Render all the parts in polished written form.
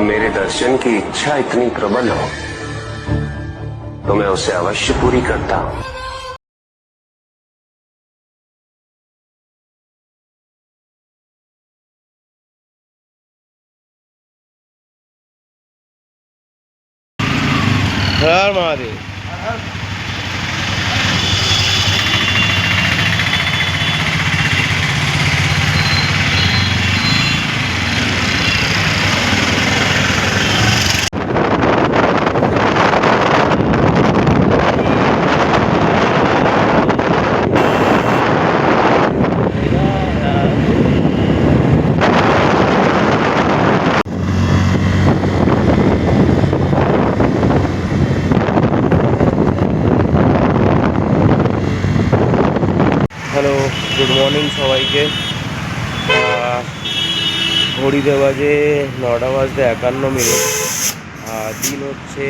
जब मेरे दर्शन की इच्छा इतनी प्रबल हो तो मैं उसे अवश्य पूरी करता हूँ। हर महादेव। হ্যালো, গুড মর্নিং সবাইকে। ঘড়িতে বাজে 9:51। দিন হচ্ছে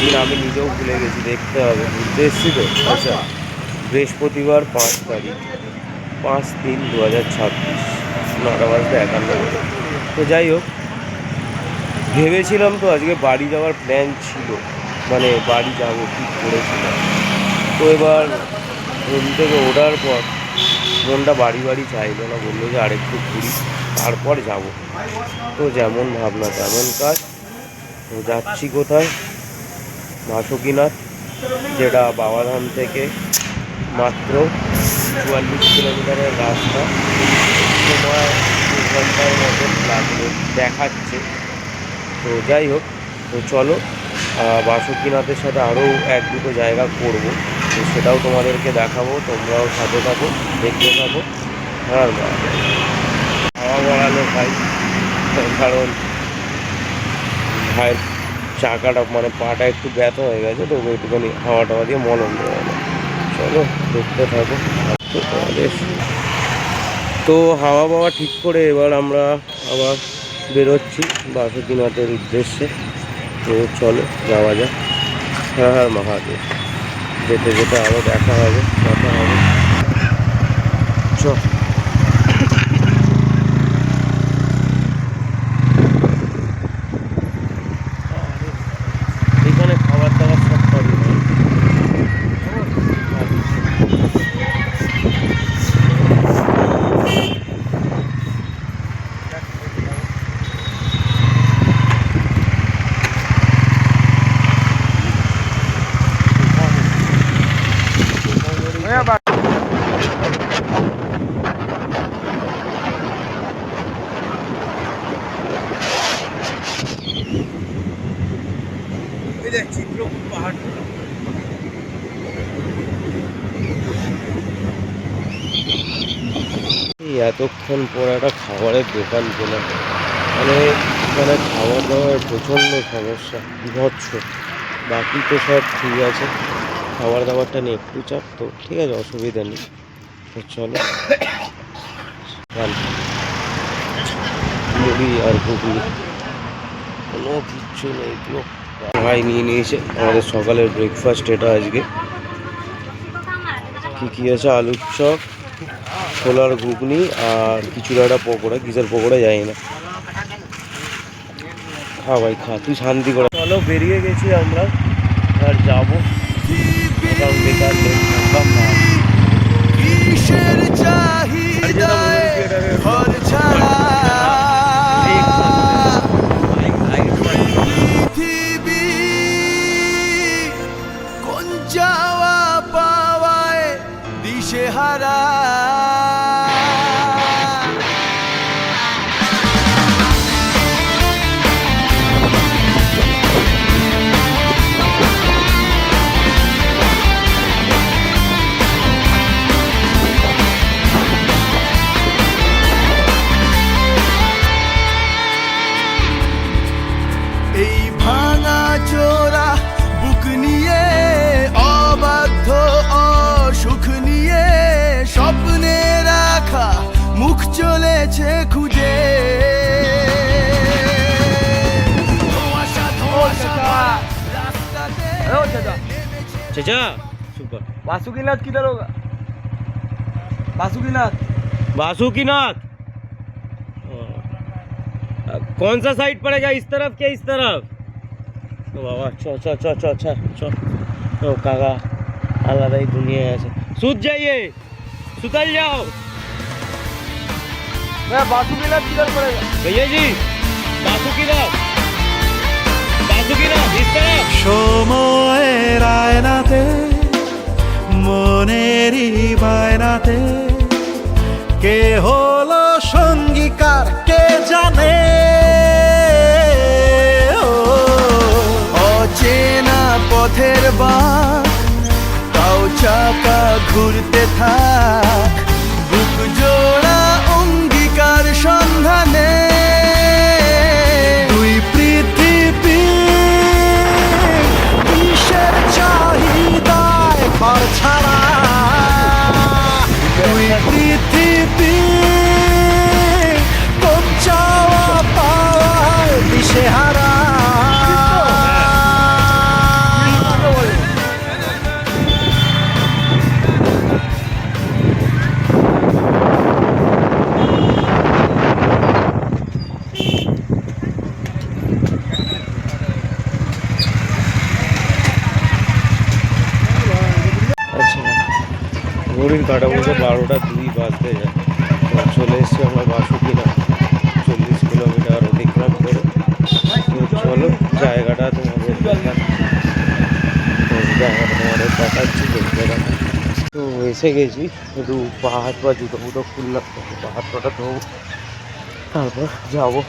দিন আমি নিজেও ভুলে গেছি, দেখতে হবে, ঘুরতে এসেছি তো। আচ্ছা, বৃহস্পতিবার 5 তারিখ, 5/3/2026, 9:51। তো যাই হোক, ভেবেছিলাম তো আজকে বাড়ি যাওয়ার প্ল্যান ছিল, মানে বাড়ি যাবো ঠিক করেছিলাম। তো এবার ঘুম থেকে ওঠার পর মনটা বাড়ি চাইলো না, বললো যে আরেকটু ঘুরি তারপর যাব। তো যেমন ভাবনা তেমন কাজ। তো যাচ্ছি কোথায়? বাসুকিনাথ, যেটা বাবাধাম থেকে মাত্র 44 কিলোমিটারের রাস্তা। সময় 2 ঘন্টার মতন লাগবে দেখাচ্ছে। তো যাই হোক, তো চলো, বাসুকিনাথের সাথে আরও 1-2 জায়গা করবো, তো সেটাও তোমাদেরকে দেখাবো। তোমরাও সাথে থাকো, দেখতে থাকো। আর হাওয়া বাড়ালো ভাই, কারণ ভাইয়ের চাকাটা মানে পাটা একটু ব্যথা হয়ে গেছে, তো একটুখানি হাওয়া টাওয়া দিয়ে মলম দেওয়া হলো। চলো দেখতে থাকো তোমাদের। তো হাওয়া বাওয়া ঠিক করে এবার আমরা আবার বেরোচ্ছি বাসুকিনাথের উদ্দেশ্যে। তো চলো যাওয়া যাক। হ্যাঁ হ্যাঁ মহাদেব। যেতে যেতে আরও দেখা হবে, কথা হবে। চল। এখানে খাবার দাবার সব পাবি। এতক্ষণ পর একটা খাবারের দোকান পেলাম, মানে এখানে খাবার দাবার প্রচণ্ড সমস্যা, বিভৎস। বাকি তো সব ঠিক আছে, খাবার দাবারটা নিয়ে একটু চাপ। তো ঠিক আছে, অসুবিধা নেই। তো চলো, মুড়ি আর ঘুগনি, কোনো কিচ্ছু নেই। পুরো ভাই নিয়ে নিয়েছে আমাদের সকালের ব্রেকফাস্ট। এটা আজকে কী আছে? আলুর চপ, ছোলার ঘুগনি আর কিছুটা একটা পকোড়া। কিসের পকোড়া জানি না। খা ভাই খা, তুই শান্তি করে। চলো, বেরিয়ে গেছি আমরা, আর যাবো। বেকার যাওয়া পাওয়ায় দিশেহারা। এই ভাঙা চোরা বুক নিয়ে, অবাধ্য অসুখ নিয়ে, স্বপ্নে রাখা মুখ চলেছে খুঁজে। চাচা সুপার। বাসুকিনাথ কিধর হোগা? বাসুকিনাথ। বাসুকিনাথ कौन सा साइड पड़ेगा, इस तरफ क्या इस तरफ? तो बाबा च च च च च च तो काका আলাদাই দুনিয়ায় আছে। सुत जाइए, सुतल जाओ बासुकीनाथ किधर पड़ेगा? भैया जी। बासुकीनाथ, बासुकीनाथ इस तरफ। সময়ের আয়নাতে মনেরই বায়নাতে কে হলো সঙ্গীকার কে জানে, ও অচেনা পথের বাঁক তাও চাকা ঘুরতে থাক, বুক জোড়া অঙ্গীকার সন্ধানে দুই পৃথিবী কিসের চাহিদায় ঘর ছাড়া, দুই পৃথিবী কোন চাওয়া পাওয়ার দিশেহারা। ঘড়ির কাটা বলতে 12টা 2 বাজতে যায়। তো চলে এসেছি আমরা বাসুকিনাথ, 40 কিলোমিটার অতিক্রম করে। তো চলো জায়গাটা তোমাদের দেখাচ্ছি, দেখতে দেখা। তো এসে গেছি, একটু পা হাত পা জুতো ফুটো খুললাম, পা হাত পাটা ধোবো, তারপর যাবো।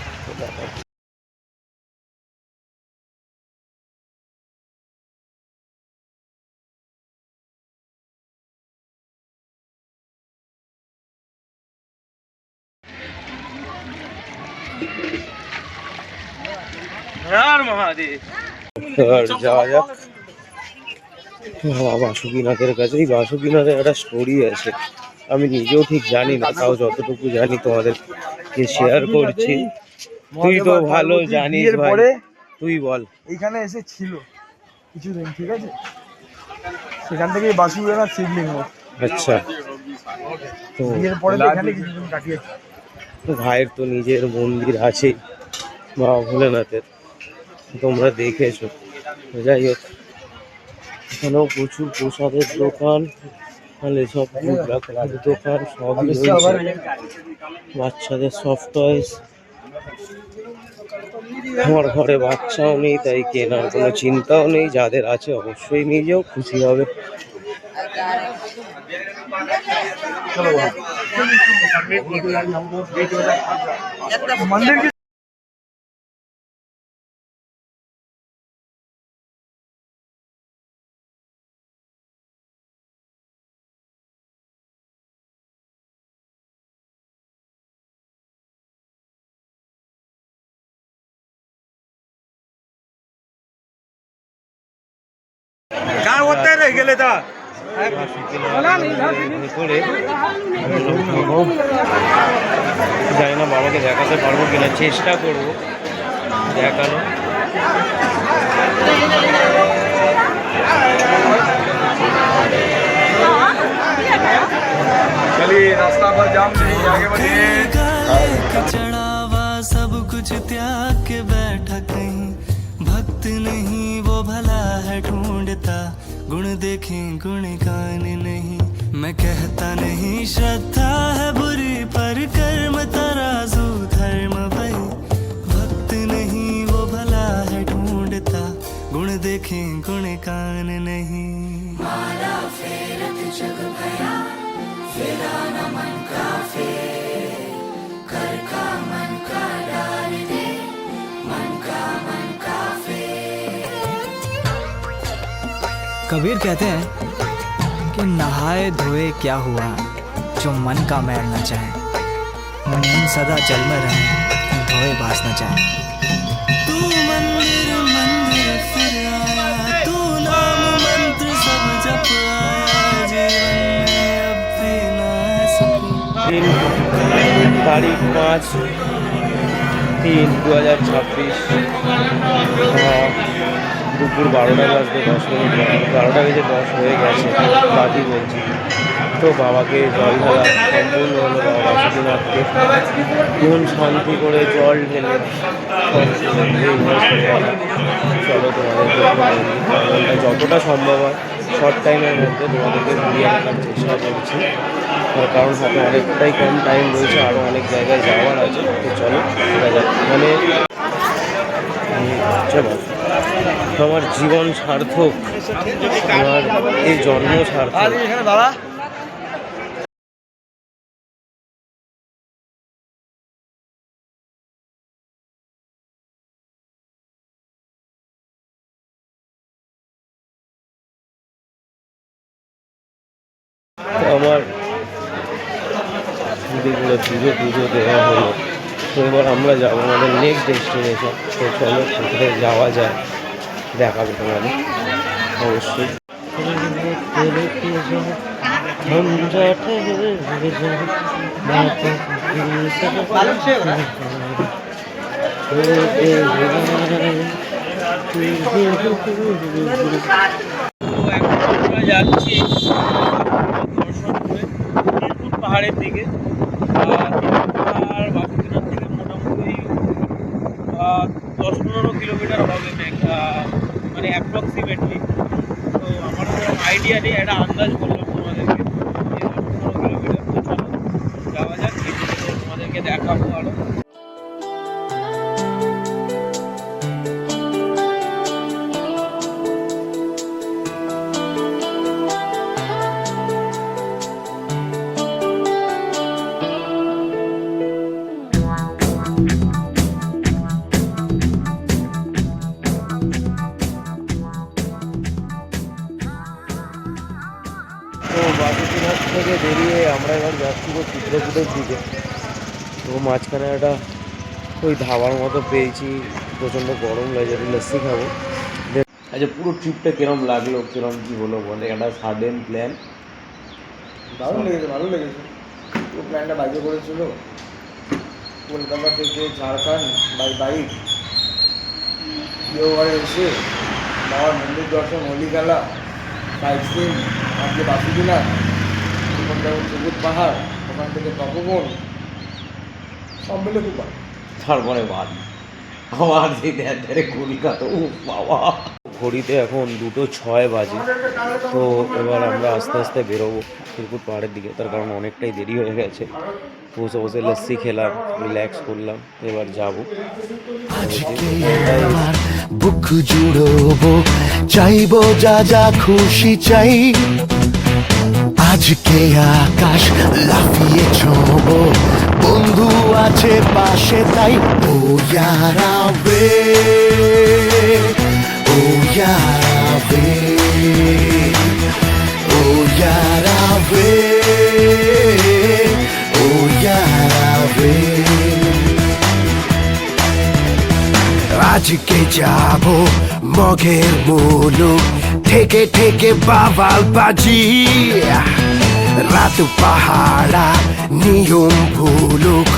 এবার যাওয়া যাক বাসুকিনাথের কাছে। এই বাসুকিনাথের একটা স্টোরি আছে, আমি নিজেও ঠিক জানি না, তাও যতটুকু জানি তোমাদেরকে শেয়ার করছি। তুই তো ভালো জানিস ভাই, তুই বল। এইখানে এসে ছিল কিছুদিন, ঠিক আছে, সেখান থেকে বাসুকিনাথ শিবলিঙ্গ। আচ্ছা, তো বিয়ের পরে তো এখানে কিছুদিন কাটিয়েছে। ভাইয়ের তো নিজের মন্দির আছে বাবা ভোলেনাথের, তোমরা দেখেছো। যাই হোক, এখানেও প্রচুর প্রসাদের দোকান, তাহলে সব খেলার দোকান সবই রয়েছে, বাচ্চাদের সফট টয়েস। আমার ঘরে বাচ্চাও নেই, তাই কেনার কোনো চিন্তাও নেই, যাদের আছে অবশ্যই নিয়ে যাও, খুশি হবে। मंदिर काय होतंय रे गेले तर জানি না বাবাকে দেখাতে পারবো কিনা, চেষ্টা করবো দেখানো। चलिए रास्ता पर जाम नहीं, आगे बढ़िए। चढ़ावा सब कुछ त्याग के बैठा कहीं, भक्त नहीं वो भला है ढूंढता, गुण देखें गुण गान नहीं। मैं कहता नहीं श्रद्धा है बुरी, पर कर्म तराजू धर्म भई, भक्त नहीं वो भला है ढूंढता, गुण देखें गुण गान नहीं। माला फेरत जग भया, फेरा न मन का फेर, कर का मन का डाल दे, मन का फेर। कबीर कहते हैं कि नहाए धोए क्या हुआ, जो मन का मैल न जाए, मन सदा जल में रहे, धोए बास न जाए। तू मंदिर मंदिर फिर आया, तू नाम मंत्र सब जप आया, जीवन में अब भी ना सकूं। तारीख 5/3/2026, দুপুর 12টা বাজতে 10 মিনিট, 12টা বেজে 10 হয়ে গেছে, বাকি বলছি। তো বাবাকে জল ঢালা সম্পূর্ণ হলো বাবা বাসুদেবনাথকে মন শান্তি করে জল ঢেলে চলো তোমাদেরকে যতটা সম্ভব হয় শর্ট টাইমের মধ্যে তোমাদেরকে ঘুরিয়ে রাখার চেষ্টা করছি, তার কারণ হাতে অনেকটাই কম টাইম রয়েছে, আরও অনেক জায়গায় যাওয়ার আছে। তো চলো দেখা যাক, মানে চলো আমার জীবন সার্থক, আমার এই জন্ম সার্থক। দাদা আমার দিকগুলো পুজো দেওয়া হলো। তো এবার আমরা যাবো আমাদের নেক্সট ডেস্টিনেশন। তো চলো কোথায় যাওয়া যায় দেখাবো তোমাদের অবশ্যই। আমরা যাচ্ছি পাহাড়ের দিকে, আর বাসুদেবনাথ থেকে মোটামুটি 10-15 কিলোমিটার হবে, মানে অ্যাপ্রক্সিমেটলি। তো আমার কোনো আইডিয়া নেই, একটা আন্দাজ বললাম তোমাদেরকে, 10-15 কিলোমিটার। তো চলো যাওয়া যাক, তোমাদেরকে দেখাবো আরও। তো বাসুদেবনাথ থেকে বেরিয়ে আমরা এবার যাচ্ছি চিত্রকূটের দিকে। তো মাঝখানে একটা ওই ধাবার মতো পেয়েছি, প্রচণ্ড গরম লাগে, যদি লস্যি খাবো। আচ্ছা, পুরো ট্রিপটা কিরম লাগলো, কিরম কী হলো বলে, একটা সাডেন প্ল্যান। দারুণ লেগেছে, ভালো লেগেছে। পুরো প্ল্যানটা বাইকে করেছিল, কলকাতা থেকে ঝাড়খণ্ড বাই বাইক, দেওঘরে এসে বাবার মন্দির দর্শন, হোলি খেলা, বাইক সিন, আজকে বাসুদেবনাথ, ওখান থেকে সবুজ পাহাড়, ওখান থেকে তপবন, সব মিলে খুব ভালো। তারপরে বাদ আবার যে কলকাতা, ও বাবা। ঘড়িতে এখন 2:06 বাজে। তো এবার আমরা আস্তে আস্তে বেরোবো চিরকুট পাহাড়ের দিকে, তার কারণ অনেকটাই দেরি হয়ে গেছে। বসে বসে লস্যি খেলাম, রিল্যাক্স করলাম, এবার যাবো। বুক জুড়বো, চাইবো যা যা খুশি চাই, আজকে আকাশ লাফিয়ে ছোঁবো, বন্ধু আছে পাশে তাই। ও ইয়ারা বে, ও ইয়ারা বে, ও ইয়ারা বে, ও ইয়ারা বে। আজকে যাবো মগের মুলুক, থেকে থেকে বাবাল বাজি, রাত পাহাড়া নিয়ম ভুলুক,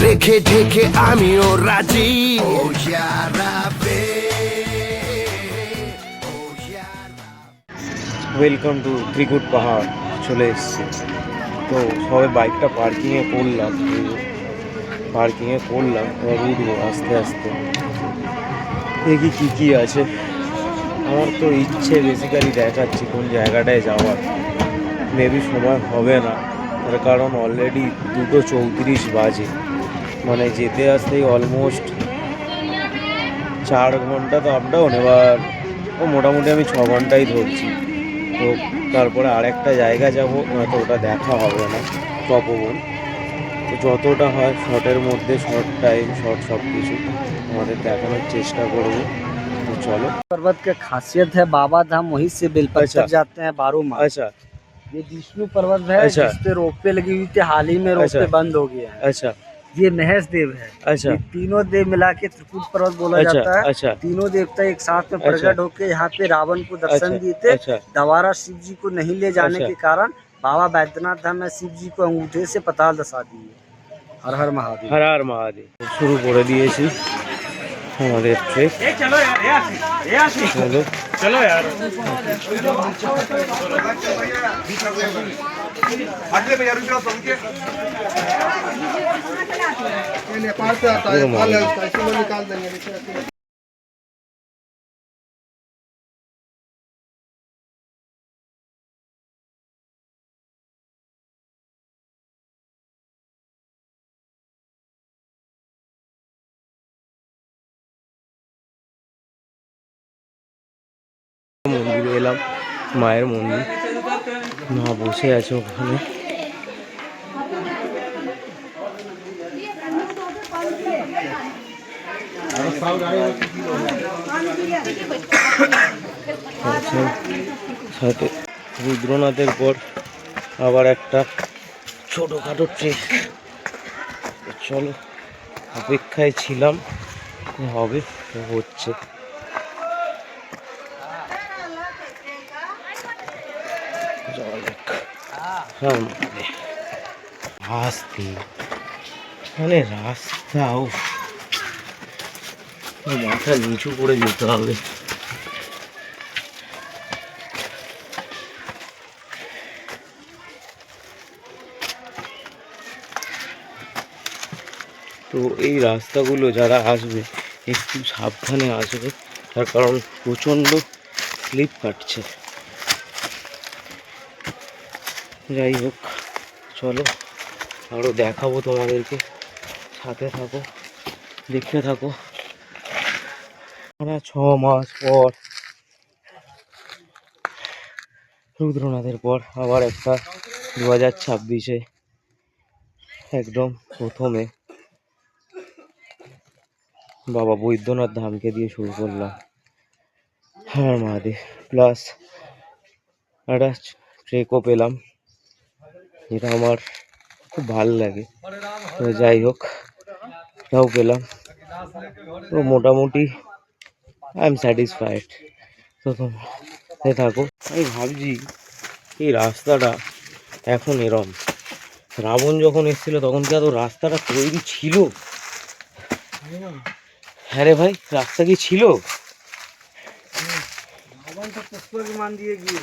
রেখে ঢেকে আমিও রাজি। ও ইয়ারা বে, ও ইয়ারা। ওয়েলকাম টু ত্রিকুট পাহাড়, চলে এসেছি। তো সবাই বাইকটা পার্কিংয়ে করলাম, এবার উঠবো আস্তে আস্তে। দেখি কী কী আছে। আমার তো ইচ্ছে বেসিক্যালি দেখাচ্ছি কোন জায়গাটায় যাওয়ার, মেবি সময় হবে না, তার কারণ অলরেডি 2:34 বাজে, মানে যেতে আসতেই অলমোস্ট 4 ঘন্টা তো আপ ডাউন। এবার মোটামুটি আমি 6 ঘন্টাই ধরছি। তো তারপরে আরেকটা জায়গা যাবো, তো ওটা দেখা হবে না, তপবন। তো যতটা হয় শর্টের মধ্যে, শর্ট টাইম, শর্ট सब কিছু আমাদের দেখানোর চেষ্টা করব। तो चलो। पर्वत की खासियत है बाबा धाम, वहीं से बेलपत्र जाते हैं 12 माह। अच्छा, ये विष्णु पर्वत है, अच्छा। जिस पे रोपवे लगी हुई थी, हाल ही में रोपवे अच्छा। बंद हो गया है। अच्छा, ये महेश देव है। अच्छा। ये तीनों देव मिला के त्रिकुट पर्वत बोला अच्छा, जाता है। अच्छा। तीनों देवता एक साथ में प्रकट होके यहाँ पे रावण को दर्शन अच्छा, दिए थे। अच्छा। दोबारा शिव जी को नहीं ले जाने अच्छा। के कारण बाबा बैद्यनाथ धाम में शिव जी को अंगूठे से पताल दसा दिए। हर हर महादेव। हर हर महादेव। शुरू করে দিয়েছি আমাদের ট্রেক। চলো চলো यार। नेपाल से आता है, फल है उसका, इसी में निकाल देंगे। মন্দিরে এলাম, মায়ের মন্দির, মা বসে আছে ওখানে। সাথে রুদ্রনাথের পর আবার একটা ছোটোখাটো ট্রেক। চলো, অপেক্ষায় ছিলাম, হবে তো হচ্ছে। আসতে মানে রাস্তাও মাথা নিচু করে যেতে হবে। তো এই রাস্তাগুলো যারা আসবে একটু সাবধানে আসবে, তার কারণ প্রচণ্ড স্লিপ কাটছে। যাই হোক, চলো আরও দেখাবো তোমাদেরকে, সাথে থাকো, দেখতে থাকো। 6 মাস পর, রুদ্রনাথের পর আবার একটা 2026-এ একদম প্রথমে বাবা বৈদ্যনাথ ধামকে দিয়ে শুরু করলাম। হ্যাঁ মহাদেব, প্লাস একটা ট্রেকও পেলাম, যেটা আমার খুব ভালো লাগে। তো যাই হোক, এটাও পেলাম, তো মোটামুটি আই এম স্যাটিসফাইড। তো তোমরা থাকো। আমি ভাবছি এই রাস্তাটা এখন এরম, রাবণ যখন এসেছিল তখন কি এত রাস্তাটা তৈরি ছিল? হ্যাঁ রে ভাই, রাস্তা কি ছিল? पुष्पक विमान दिए गए।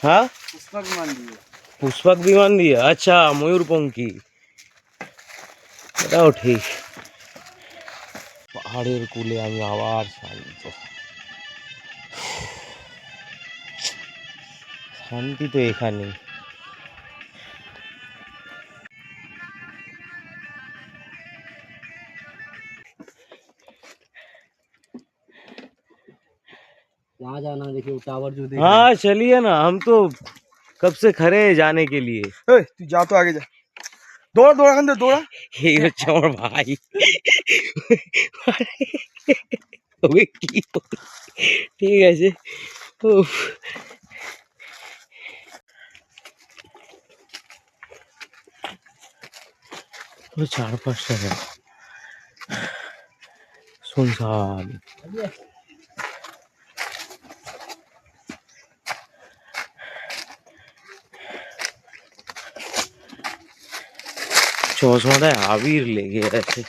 হ্যাঁ, पुष्पक विमान दिए। পুষ্পক বিমান দিয়ে, আচ্ছা, ময়ূরপঙ্খী, এটাও ঠিক। পাহাড়ের কূলে আমি আবার শান্ত, শান্তি তো এখানে। वहाँ जाना, देखिए टावर जो देख। हाँ चलिए ना, हम तो कब से खड़े हैं जाने के लिए। तू जा तो आगे जा, दौड़ा दौड़ा खान दे, दौड़ा। এই হচ্ছে আমার ভাই। ওকে কি বল- ঠিক আছে। উফ, পুরো 4-5টা দেখ, শুনশান। চশমাটায় আবির লেগে আছে।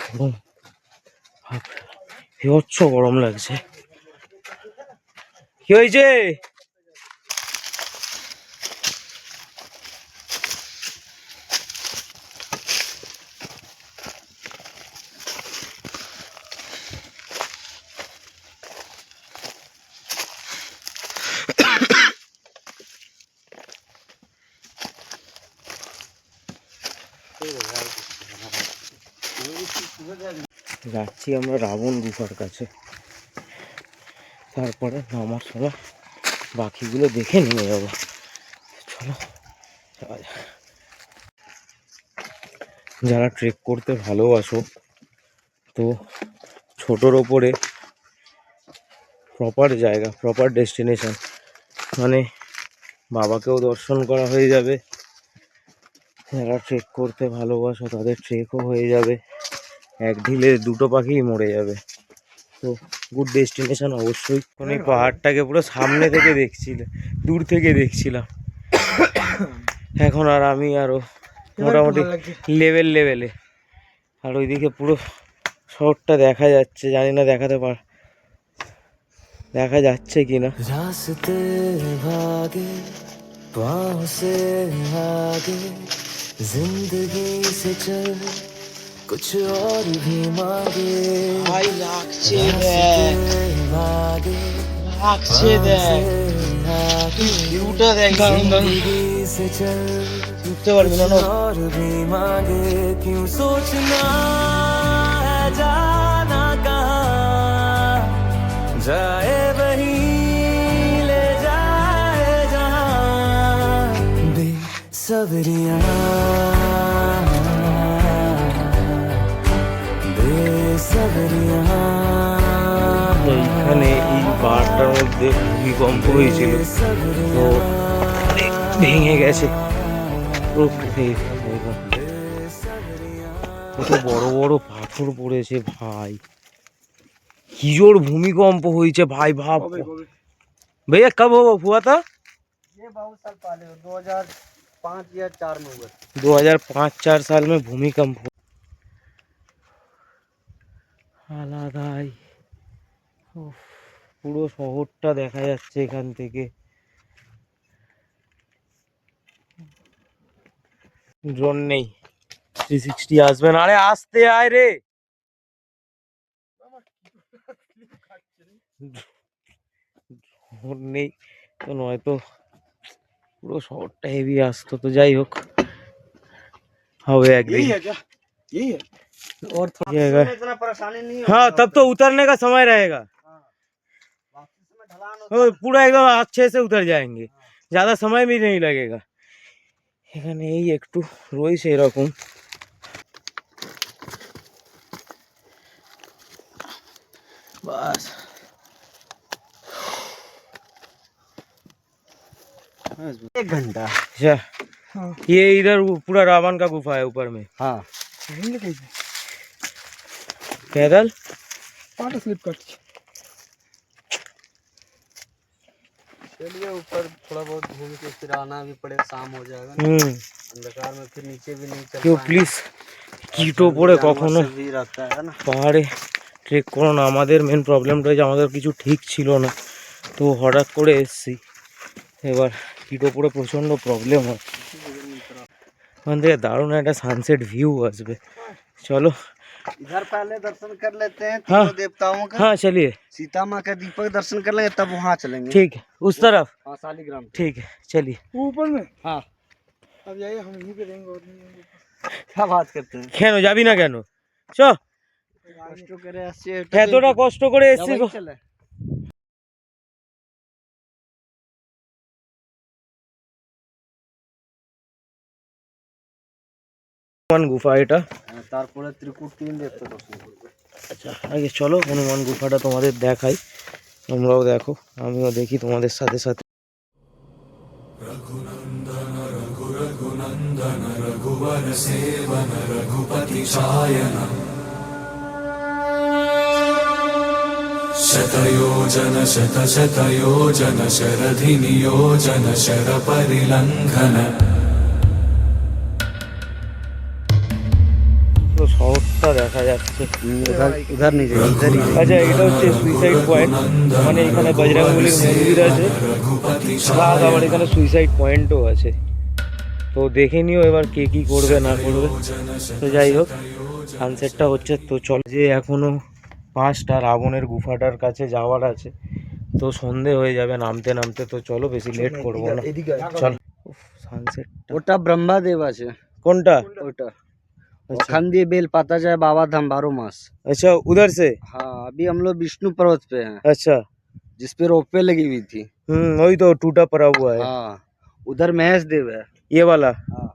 গরম, বিভৎস গরম লাগছে। কি হয়েছে? যাচ্ছি আমরা রাবণ গুফার কাছে, তারপরে নামার সময় বাকিগুলো দেখে নেমে যাবো। চলো যাওয়া যাক। যারা ট্রেক করতে ভালোবাসো, তো ছোটোর ওপরে প্রপার জায়গা, প্রপার ডেস্টিনেশন, মানে বাবাকেও দর্শন করা হয়ে যাবে, যারা ট্রেক করতে ভালোবাসো তাদের ট্রেকও হয়ে যাবে, এক ঢিলে দুটো পাখিই মরে যাবে। তো গুড ডেস্টিনেশন অবশ্যই। এই পাহাড়টাকে পুরো সামনে থেকে দেখছিলাম, দূর থেকে দেখছিলাম, এখন আর আমি আরো মোটামুটি লেভেলে, আর ওইদিকে পুরো শহরটা দেখা যাচ্ছে, জানি না দেখা যাচ্ছে কিনা। रास्ते भागे पाँव से आगे जिंदगी से चल कुछ और भी मांगे भाई লাগছে भागे লাগছে দেখ ভিউটা দেখ দারুণ দারুণ जिंदगी से चल উঠতে পারবি না और भी मांगे क्यों सोचना है जाना कहाँ जाए वही ले जाए जहाँ बेसब्रियाँ बेसब्रियाँ এইখানে এই পাহাড়টার মধ্যে ভূমিকম্প হয়েছিল, তো অনেক ভেঙে গেছে পুরো। কত বড় বড় পাথর পড়েছে ভাই, কি জোর ভূমিকম্প হয়েছে ভাই। ভাব भैया कब हुआ था? ये बहुत साल पहले 2005 या 4 में हुआ 2005-4 साल में भूमिकंप আলাদাই। উফ, পুরো শহরটা দেখা যাচ্ছে এখান থেকে। ড্রোন নেই, 360 আসবেন। আরে আসতে আয় রে, ড্রোন নেই তো, নয়তো পুরো শহরটা হেভি আসতো। তো যাই হোক, হবে একদিন। यही है और जाएगा। इतना परेशानी नहीं हाँ, तब तो उतरने का समय रहेगा, वापस में ढलान तो पूरा एकदम अच्छे से उतर जाएंगे, ज्यादा समय भी नहीं लगेगा। এখানে এই একটু রয়েছে এরকম। বাস 1 घंटा। अच्छा, ये इधर पूरा रावण का गुफा है ऊपर में। हाँ पैदल पाटा स्लिप कट चलिए ऊपर थोड़ा बहुत घूम के फिर आना भी पड़ेगा, शाम हो जाएगा ना, अंधकार में फिर नीचे भी नहीं चल কেউ पाएंगे। প্লিজ কিটো পরে কখনো जानवर से भी रहता है ना। পাহাড়ে ট্রেক করো না। আমাদের মেন প্রবলেমটা হচ্ছে আমাদের কিছু ঠিক ছিল না, তো হঠাৎ করে এসছি। এবার কিটো পরে প্রচণ্ড প্রবলেম হয়। ওখান থেকে দারুণ একটা সানসেট ভিউ আসবে। চলো, इधर पहले दर्शन कर लेते हैं हाँ। तीनों देवताओं का। हाँ चलिए, सीता माँ का दीपक दर्शन कर लेंगे, तब वहाँ चलेंगे। ठीक है, उस तरफ। हाँ शालीग्राम पे। ठीक है चलिए। ऊपर में हाँ अब जाइए, हम यहीं पे रहेंगे और नहीं रहेंगे। क्या बात करते हैं। কেন যাবি না কেন? চ, কষ্ট করে আসছে এতটা কষ্ট করে এসছি তো। চলে হনুমান গুফা এটা। তারপরে ত্রিকুট 3 দেখতে দর্শন করবে। আচ্ছা, আগে চলো হনুমান গুফাটা তোমাদের দেখাই, তোমরাও দেখো, আমিও দেখি তোমাদের সাথে সাথে। शतयोजन शतशतयोजन शरधिनियोजन शरपरिलङ्घन তো শহরটা দেখা যাচ্ছে। उधर नहीं जाएगा, इधर ही जाएगा। আচ্ছা, এটা হচ্ছে সুইসাইড পয়েন্ট, মানে এখানে বজরংবলীর মন্দির আছে, প্লাস আবার এখানে সুইসাইড পয়েন্টও আছে। তো দেখে নিও এবার কে কি করবে না করবে। তো যাই হোক, সানসেটটা হচ্ছে, তো চল। যে এখনো 5টা রাবণের গুফাটার কাছে যাওয়ার আছে, তো সন্ধে হয়ে যাবে নামতে নামতে। তো চলো, বেশি লেট করবো না, চল। সানসেটটা ওটা ব্রহ্মাদেব আছে কোনটা? ওটা अच्छा ওখান দিয়ে বেল পাতা যায় বাবা ধাম 12 मास। अच्छा, उधर से। हाँ अभी हम लोग विष्णु पर्वत पे हैं, अच्छा, जिसपे रोपवे लगी हुई थी। वही तो टूटा पड़ा हुआ है। हाँ उधर महेश देव है। ये वाला। हाँ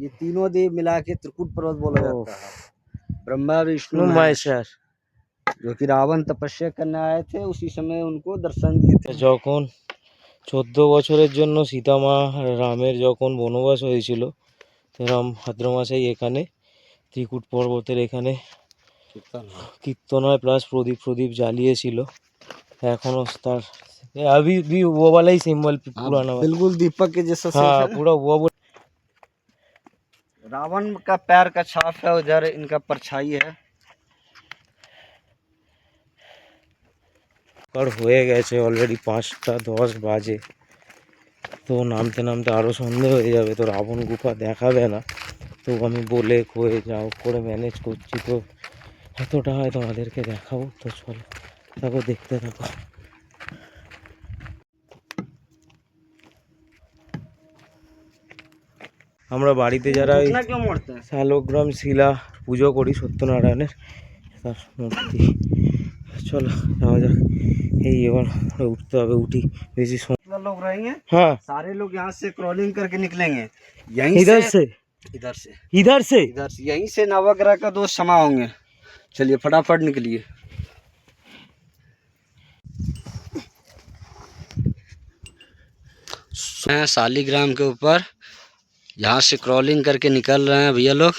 ये तीनों देव मिला के त्रिकुट पर्वत बोला जाता है। ब्रह्मा विष्णु महेश, महेश्वर। जो कि रावण तपस्या करने आए थे, उसी समय उनको दर्शन दिए थे। যখন 14 বছরের জন্য সীতামা আর রামের যখন বনবাস হয়েছিল, তো রাম ভাদ্র মাসেই এখানে ত্রিকুট পর্বতের এখানে কীর্তন হয়, প্লাস প্রদীপ জ্বালিয়েছিল। এখনো তার अभी भी वो वाला ही सिंबल पुराना वाला। बिल्कुल दीपक के जैसा shape हाँ, है ना। पूरा वो रावण का पैर का छाप है, उधर इनका परछाई है। অন্ধকার হয়ে গেছে, অলরেডি 5টা 10 বাজে। তো নামতে নামতে আরও সন্ধে হয়ে যাবে, তো রাবণ গুফা দেখাবে না। তো আমি বলে কয়ে যা হোক করে ম্যানেজ করছি, তো এতটা হয় তোমাদেরকে দেখাবো। তো চলো থাকো, দেখতে থাকো। আমরা বাড়িতে যারা এই घुटना क्यों मोड़ते हैं? শালগ্রাম শিলা পুজো করি, সত্যনারায়ণের তার মূর্তি। চলো যাওয়া যাক। এই এবার উঠতে হবে, उठी বেশি कितना लोग रहेंगे? हाँ सारे लोग यहाँ से क्रॉलिंग करके निकलेंगे, यहीं इधर से इधर से इधर से इधर से, यहीं से नवग्रह का 2 समा होंगे। चलिए फटाफट निकलिए। शालिग्राम के ऊपर यहाँ से क्रॉलिंग करके निकल रहे हैं भैया लोग,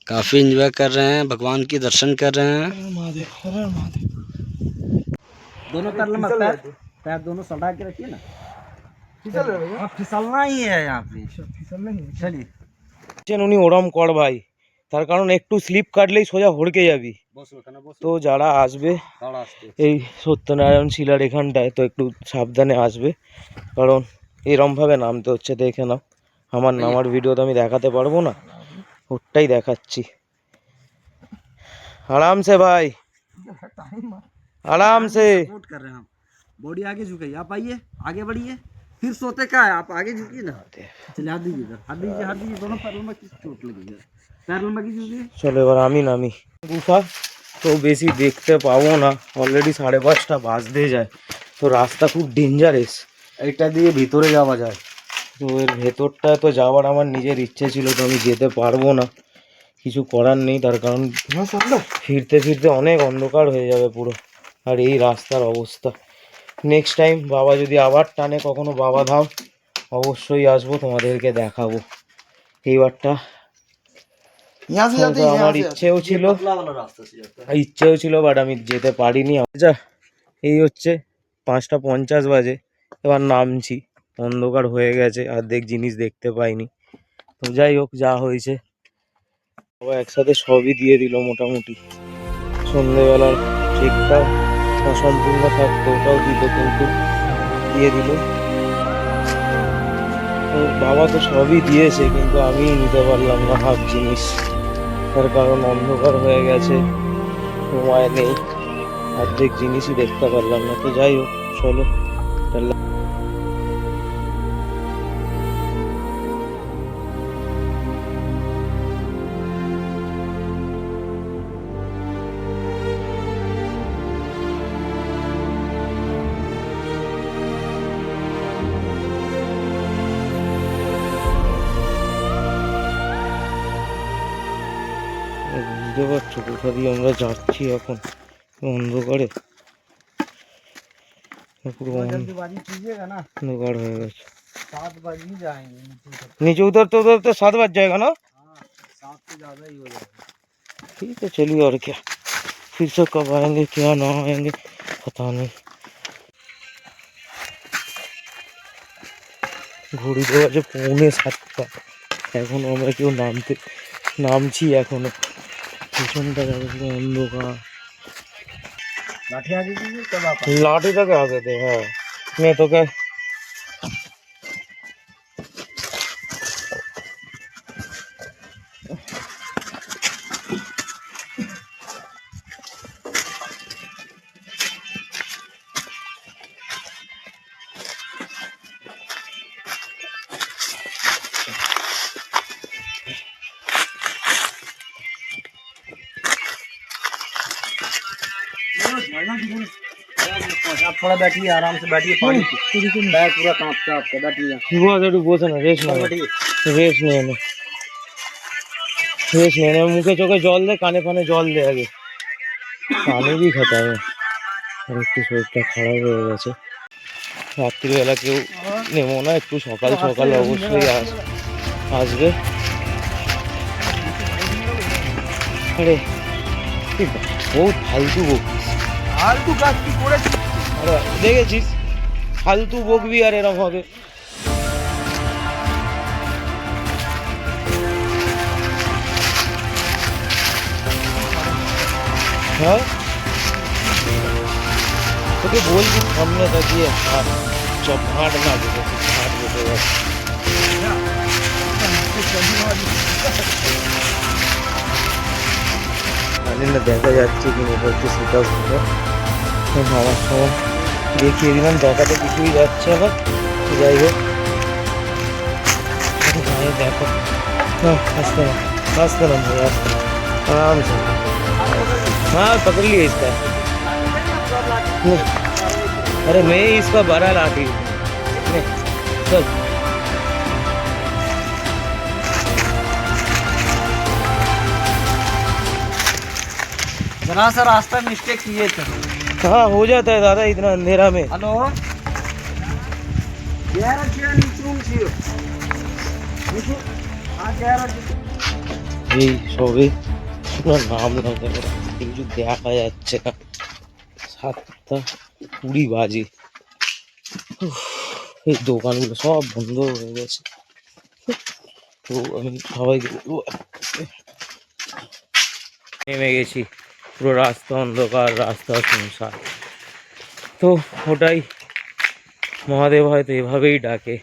काफ़ी एंजॉय कर रहे हैं, भगवान की दर्शन कर रहे हैं। दोनों पैर लंबा, पैर दोनों सटा के रखिए ना, फिसलना ही है यहाँ पे, फिसलना ही। चलिए উনি ওরম কর ভাই, তার কারণ একটু স্লিপ কাটলেই সোজা হড়কে যাবি। তো যারা আসবে এই সত্যনারায়ণ শিলার এখানটায়, তো একটু সাবধানে আসবে, কারণ এরমভাবে নামতে হচ্ছে। দেখে নাও, আমার নামার ভিডিও তো আমি দেখাতে পারবো না, ওটাই দেখাচ্ছি। आराम से भाई, आराम से। सपोर्ट कर रहे हैं हम, बॉडी आगे झुकाइए, आप आइए आगे बढ़िए, फिर सोते का है, आप आगे झुकिए ना। चलिए हाथ दीजिए इधर, हाथ दीजिए, हाथ दीजिए, दोनों पैर लंबा कीजिए, चोट लगेगी, पैर लंबा कीजिए। চলো এবার আমি নামি। গুফা তো বেশি দেখতে পাবো না, অলরেডি 5:30 বাজতে যায়। তো রাস্তা খুব ডেঞ্জারাস, এটা দিয়ে ভিতরে যাওয়া যায়। তো এর ভেতরটা তো যাওয়ার আমার নিজের ইচ্ছে ছিল, তো আমি যেতে পারবো না, কিছু করার নেই। তার কারণ ফিরতে ফিরতে অনেক অন্ধকার হয়ে যাবে পুরো, আর এই রাস্তার অবস্থা। নেক্সট টাইম বাবা যদি আবার টানে কখনো বাবা ধাম, অবশ্যই আসবো, তোমাদেরকে দেখাবো। এইবারটা হয়তো আমার ইচ্ছেও ছিল, বাট আমি যেতে পারিনি। আচ্ছা, এই হচ্ছে 5:50 বাজে, এবার নামছি। অন্ধকার হয়ে গেছে, অর্ধেক জিনিস দেখতে পাইনি। তো যাই হোক, যা হয়েছে। বাবা একসাথে সবই দিয়ে দিল মোটামুটি। সন্ধেবেলার কেকটা অসম্পূর্ণ থাকতো, ওটাও দিল, কিন্তু দিয়ে দিল। তো বাবা তো সবই দিয়েছে, কিন্তু আমি নিতে পারলাম না হাফ জিনিস, তার কারণ অন্ধকার হয়ে গেছে, সময় নেই, অর্ধেক জিনিসই দেখতে পারলাম না। তো যাই হোক, চলো। বুঝতে পারছো কোথা দিয়ে আমরা যাচ্ছি এখন অন্ধকারে? পুরো जल्दीबाजी कीजिएगा ना, অন্ধকার হয়ে গেছে। 7 बज ही जाएंगे नीचे उतरते उतरते 7 बज जाएगा ना? हाँ 7 से ज़्यादा ही हो जाएगा। ठीक है, चलिए। और क्या, फिर से कब आएंगे क्या ना आएंगे पता नहीं। ঘড়িতে বাজে 6:45, এখনো আমরা কেউ নামছি এখনো। পিছনটা যাবে পুরো অন্ধকার। लाठी आगे कीजिए तब आप লাঠিটাকে আগে দে। হ্যাঁ, নে তোকে। आप थोड़ा बैठिए, आराम से बैठिए, पानी बैग पूरा कांपता है आपका, बैठिए। একটু বসে না, রেস্ট নেই, बैठिए। রেস্ট নিয়ে নে, রেস্ট নিয়ে নে। মুখে চোখে জল দে, কানে ফানে জল দে আগে, পানি भी খেতে হবে। আর একটু শরীরটা খারাপ হয়ে গেছে। রাত্রিবেলা কেউ নেমো না, একটু সকাল সকাল অবশ্যই আসবে। আরে বহুত ফালতু বকিস, फालतू काज की করেছি। আরে দেখেছিস, ফালতু বকবি আর এরকম হবে। হ্যাঁ, তোকে বলছি সামনে তাকিয়ে হাঁট, সব হাঁট না দেখেছি হাঁট বসে যাচ্ছে। জানি না দেখা যাচ্ছে কি না, হচ্ছে সেটাও ভালো। আমার সময় দেখিয়ে দিলাম, দেখাতে কিছুই যাচ্ছে না। যাই হোক, ভাই দেখো না, আসতে না আসতে না भाई, আসতে ना, आराम से। हाँ पकड़ लिया इसका। अरे मैं इसका बड़ा लाठी हूँ। चल जरा सा रास्ता मिस्टेक किए थे। हाँ हो जाता है दादा इतना अंधेरा में। हेलो এই সবে নামলাম, কিছু দেখা যাচ্ছে না, 7:20 বাজে। এই দোকানগুলো সব বন্ধ হয়ে গেছে। তো আমি সবাইকে বলবো, নেমে গেছি, পুরো রাস্তা অন্ধকার, রাস্তা শুনশান। তো ওটাই, মহাদেব হয়তো এভাবেই ডাকে।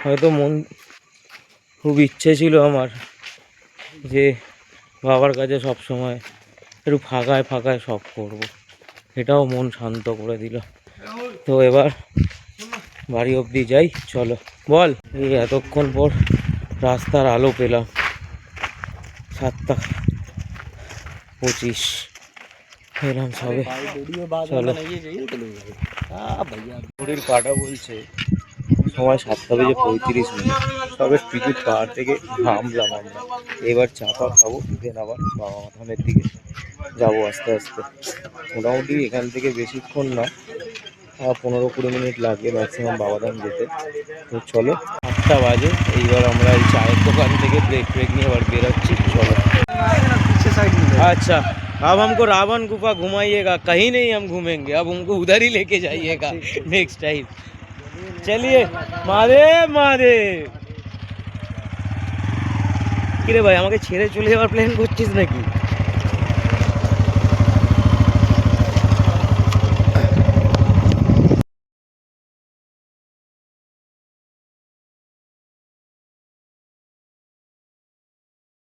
হয়তো মন খুব ইচ্ছে ছিল আমার যে বাবার কাছে সব সময় একটু ফাঁকায় ফাঁকায় সব করব, এটাও মন শান্ত করে দিল। তো এবার বাড়ি অবধি যাই, চলো। বল, এই এতক্ষণ পর রাস্তার আলো পেলাম, 7:25 এলাম সবে। চলো, ঘড়ির কাটা বলছে সময় 7:35। তবে টিকিট পাহাড় থেকে নামলাম আমরা, এবার চাপা খাবো, দেন আবার বাবা মাথামের দিকে যাবো আস্তে আস্তে। মোটামুটি এখান থেকে বেশিক্ষণ না, 15-20 মিনিট লাগে ম্যাক্সিমাম বাবাধাম যেতে। তো চলো, 8টা বাজে, এইবার আমরা এই চায়ের দোকান থেকে ব্রেক ব্রেক নিয়ে আবার বেরোচ্ছি। চলো। पीछे साइड में अच्छा, अब हमको रावण गुफा घुमाइएगा, कहीं नहीं हम घूमेंगे, अब हमको उधर ही लेके जाइएगा नेक्स्ट टाइम। चलिए, महादेव महादेव। কিরে ভাই, আমাকে ছেড়ে চলে যাওয়ার প্ল্যান করছিস নাকি?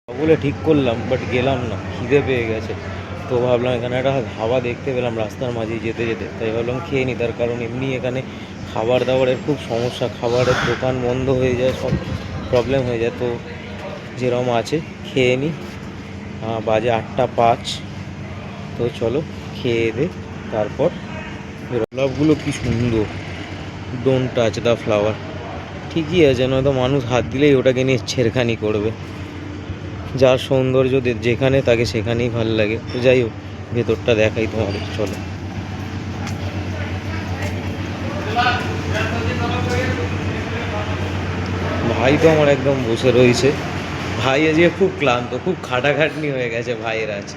বলে ঠিক করলাম, বাট গেলাম না, খিদে পেয়ে গেছে। তো ভাবলাম এখানে একটা ধাবা দেখতে পেলাম রাস্তার মাঝেই যেতে যেতে, তাই ভাবলাম খেয়ে নিই। তার কারণ এমনি এখানে খাবার দাবারের খুব সমস্যা, খাবারের দোকান বন্ধ হয়ে যায়, সব প্রবলেম হয়ে যায়। তো যেরকম আছে খেয়ে নিই। বাজে 8:05। তো চলো খেয়ে দে, তারপর গোলাপগুলো কি সুন্দর, ডোন্ট টাচ দ্য ফ্লাওয়ার। ঠিকই আছে, নয়তো মানুষ হাত দিলেই ওটাকে নিয়ে ছেড়খানি করবে। যার সৌন্দর্য যেখানে তাকে সেখানেই ভালো লাগে। তো যাই হোক, ভেতরটা দেখাই তোমাদের, চলো। ভাই তো আমার একদম বসে রয়েছে। ভাই আজকে খুব ক্লান্ত, খুব খাটাখাটনি হয়ে গেছে ভাইয়ের আজ।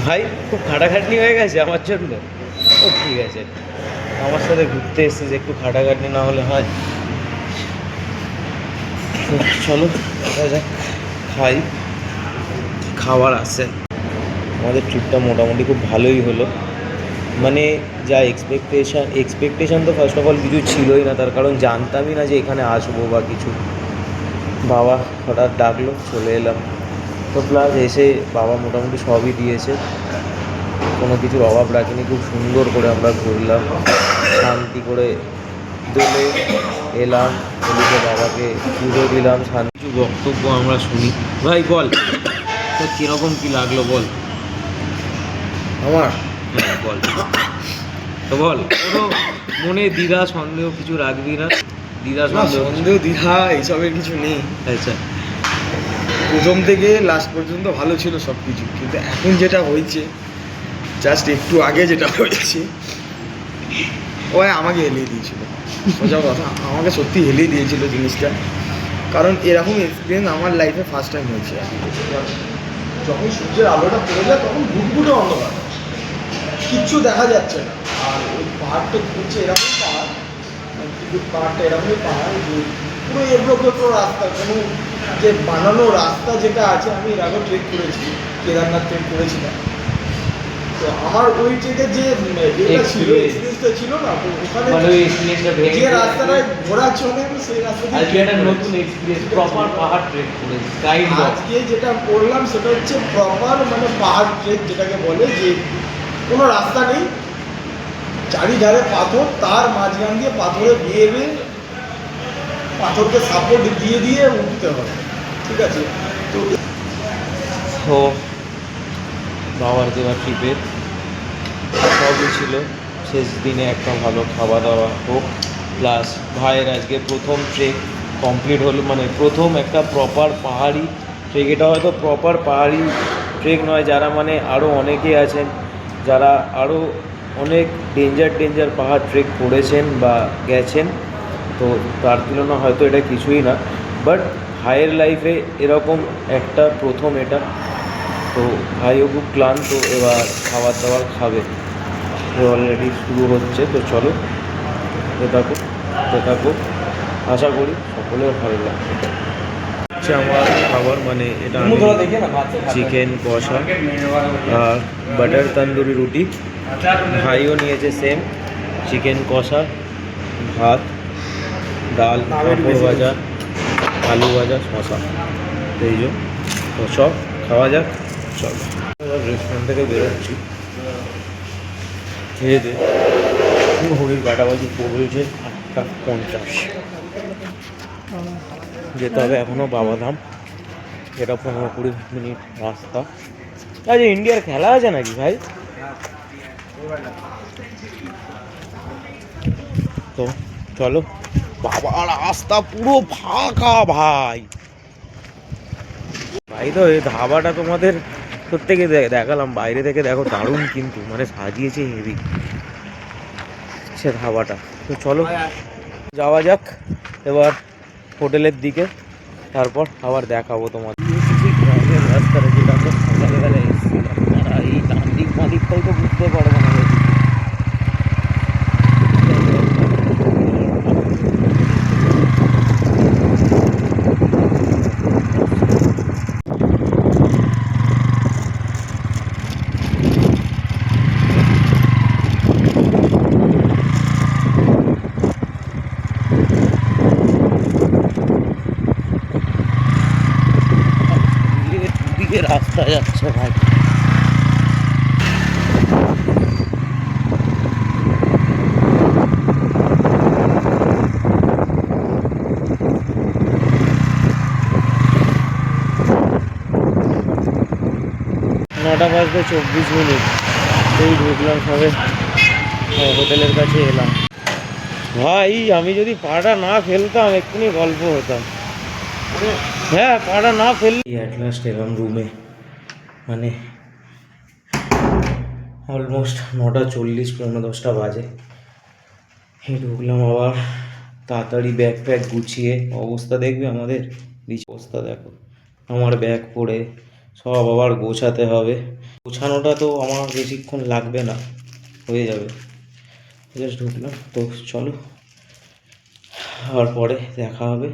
ভাই খুব খাটাখাটনি হয়ে গেছে আমার জন্য। ও ঠিক আছে, আমার সাথে ঘুরতে এসছে, যে একটু খাটাখাটনি না হলে হয়? তো চলো দেখা যাক, খাই, খাবার আসে। আমাদের ট্রিপটা মোটামুটি খুব ভালোই হলো। মানে যা এক্সপেকটেশন তো ফার্স্ট অফ অল কিছু ছিলই না, তার কারণ জানতামই না যে এখানে আসবো বা কিছু। বাবা হঠাৎ ডাকলো, চলে এলাম। তো প্লাস এসে বাবা মোটামুটি সবই দিয়েছে, কোনো কিছুর অভাব রাখিনি। খুব সুন্দর করে আমরা ঘুরলাম, শান্তি করে দোলে এলাম, এদিকে বাবাকে পুজো দিলাম, শান্তি। কিছু বক্তব্য আমরা শুনি। ভাই বল, তো কীরকম কী লাগলো বল আমার হ্যাঁ বল, তো বল। কোনো মনে দ্বিধা সন্দেহ কিছু রাখবি না, দ্বিধা সন্দেহ। সন্দেহ দ্বিধা এইসবের কিছু নেই। আচ্ছা, প্রথম থেকে লাস্ট পর্যন্ত ভালো ছিল সব কিছু, কিন্তু এখন যেটা হয়েছে, জাস্ট একটু আগে যেটা হয়েছে, ওই আমাকে হেলিয়ে দিয়েছিল। সোজা কথা, আমাকে সত্যি হেলিয়ে দিয়েছিল জিনিসটা। কারণ এরকম এক্সপিরিয়েন্স আমার লাইফে ফার্স্ট টাইম হয়েছে। যখন সূর্যের আলোটা পড়ে যায় তখন ঘুটঘুটে অন্ধকার, কিচ্ছু দেখা যাচ্ছে না। আর ওই পাহাড়টা ঘুরছে, এরকম পাহাড়, পাহাড়টা এরকমই পাহাড় যে পুরো এবড়ো রাস্তা, কোনো যে বানানো রাস্তা যেটা আছে, আমি এর আগেও ট্রেক করেছি, কেদারনাথ ট্রেক করেছিলাম। তো আমার ওই ট্রেকের যে এটা ছিল এক্সপিরিয়েন্সটা ছিল না, তো ওখানে মানে ওই এক্সপিরিয়েন্সটা ভেঙে যে রাস্তাটায় ঘোরা চলে সেই রাস্তা দিয়ে আজকে একটা নতুন এক্সপিরিয়েন্স প্রপার পাহাড় ট্রেক করেছি কাইন্ড অফ আজকে যেটা করলাম সেটা হচ্ছে প্রপার মানে পাহাড় ট্রেক, যেটাকে বলে যে কোনো রাস্তা নেই, চারিধারে পাথর, তার মাঝখান দিয়ে পাথরে বিয়ে পাথরকে সাপোর্ট দিয়ে দিয়ে উঠতে হবে, ঠিক আছে? তো তো বাবার দেওয়া ট্রিপের সবই ছিল, শেষ দিনে একটা ভালো খাওয়া দাওয়া হোক, প্লাস ভাইয়ের আজকে প্রথম ট্রেক কমপ্লিট হলো, মানে প্রথম একটা প্রপার পাহাড়ি ট্রেক। এটা হয়তো প্রপার পাহাড়ি ট্রেক নয়, যারা মানে আরও অনেকে আছেন যারা আরও অনেক ডেঞ্জার পাহাড় ট্রেক করেছেন বা গেছেন, তো তার তুলনা হয়তো এটা কিছুই না, বাট ভাইয়ের লাইফে এরকম একটা প্রথম এটা। তো ভাইও খুব ক্লান্ত, এবার খাবার দাবার খাবে, অলরেডি শুরু হচ্ছে। তো চলো দেখতে থাকো, আশা করি সকলের ভালো লাগবে। হচ্ছে আমার খাবার, মানে এটা আমি চিকেন কষা আর বাটার তন্দুরি রুটি, ভাইও নিয়েছে সেম চিকেন কষা, ভাত, ডাল, পাঁপড় ভাজা, আলু ভাজা, শশা, এই যে। তো সব খাওয়া যাক, চলো। এবার রেস্টুরেন্ট থেকে বেরোচ্ছি, খেয়ে দে। ঘড়ির কাটা বাজি পড়েছে 8:50, যেতে হবে এখনও বাবাধাম, এটা 15-20 মিনিট রাস্তা। আজ ইন্ডিয়ার খেলা আছে নাকি ভাই? তো চলো, বাবা রাস্তা পুরো ফাঁকা ভাই। ভাই তো এই ধাবাটা তোমাদের প্রত্যেকে দেখালাম, বাইরে থেকে দেখো দারুণ, কিন্তু মানে সাজিয়েছে হেভি সে ধাবাটা। তো চলো যাওয়া যাক এবার হোটেলের দিকে, তারপর আবার দেখাবো তোমাদের। রাস্তাটা যেটা আমরা সকালবেলা এসেছিলাম, এই ডান দিক বাঁ দিকটাই তো বুঝতে পারবো না। দিকে রাস্তা যাচ্ছে ভাই, নটা বাজতে 24 মিনিট, এই ঢুকলাম সবে, হোটেলের কাছে এলাম। ভাই আমি যদি পাটা না ফেলতাম এক্ষুনি গল্প হতাম, হ্যাঁ পাটা না ফেললে। অ্যাট লাস্ট এলাম রুমে, মানে অলমোস্ট 9:40, 9:10 বাজে। ঢুকলাম আবার তাড়াতাড়ি ব্যাগ ফ্যাগ গুছিয়ে, অবস্থা দেখবে আমাদের বিচ অবস্থা দেখো, আমার ব্যাগ পড়ে সব আবার গোছাতে হবে। গোছানোটা তো আমার বেশিক্ষণ লাগবে না, হয়ে যাবে। জাস্ট ঢুকলাম, তো চলো আর পরে দেখা হবে।